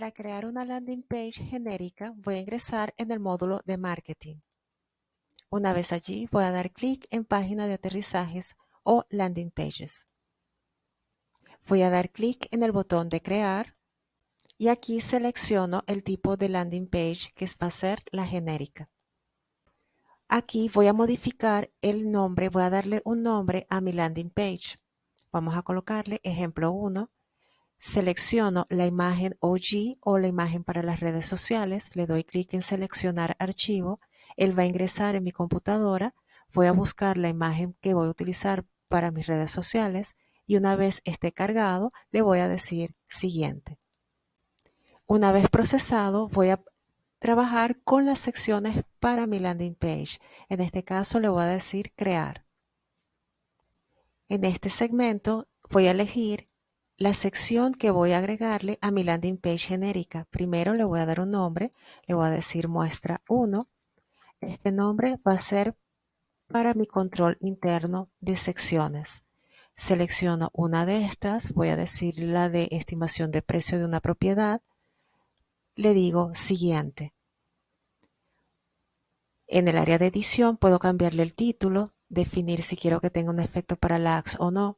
Para crear una landing page genérica, voy a ingresar en el módulo de marketing. Una vez allí, voy a dar clic en página de aterrizajes o landing pages. Voy a dar clic en el botón de crear y aquí selecciono el tipo de landing page que va a ser la genérica. Aquí voy a modificar el nombre, voy a darle un nombre a mi landing page. Vamos a colocarle ejemplo 1. Selecciono la imagen OG o la imagen para las redes sociales, le doy clic en seleccionar archivo, él va a ingresar en mi computadora, voy a buscar la imagen que voy a utilizar para mis redes sociales y una vez esté cargado le voy a decir siguiente. Una vez procesado voy a trabajar con las secciones para mi landing page, en este caso le voy a decir crear. En este segmento voy a elegir la sección que voy a agregarle a mi landing page genérica. Primero le voy a dar un nombre, le voy a decir muestra 1. Este nombre va a ser para mi control interno de secciones. Selecciono una de estas, voy a decir la de estimación de precio de una propiedad. Le digo siguiente. En el área de edición puedo cambiarle el título, definir si quiero que tenga un efecto parallax o no.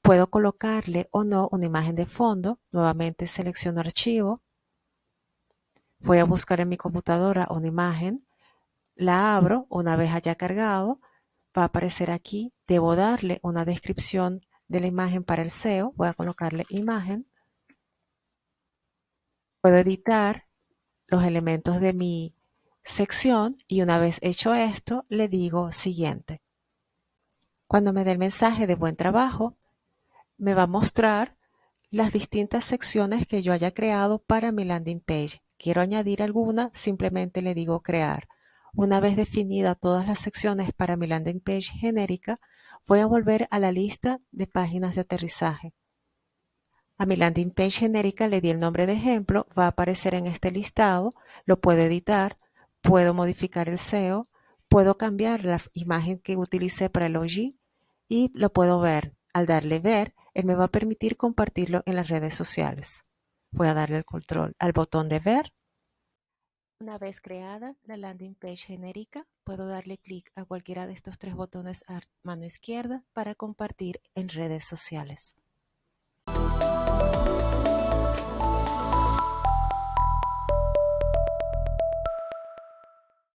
Puedo colocarle o no una imagen de fondo. Nuevamente selecciono archivo. Voy a buscar en mi computadora una imagen. La abro. Una vez haya cargado, va a aparecer aquí. Debo darle una descripción de la imagen para el SEO. Voy a colocarle imagen. Puedo editar los elementos de mi sección y una vez hecho esto, le digo siguiente. Cuando me dé el mensaje de buen trabajo, me va a mostrar las distintas secciones que yo haya creado para mi landing page. Quiero añadir alguna, simplemente le digo crear. Una vez definida todas las secciones para mi landing page genérica, voy a volver a la lista de páginas de aterrizaje. A mi landing page genérica le di el nombre de ejemplo, va a aparecer en este listado, lo puedo editar, puedo modificar el SEO, puedo cambiar la imagen que utilicé para el OG y lo puedo ver. Al darle ver, él me va a permitir compartirlo en las redes sociales. Voy a darle el control al botón de ver. Una vez creada la landing page genérica, puedo darle clic a cualquiera de estos tres botones a mano izquierda para compartir en redes sociales.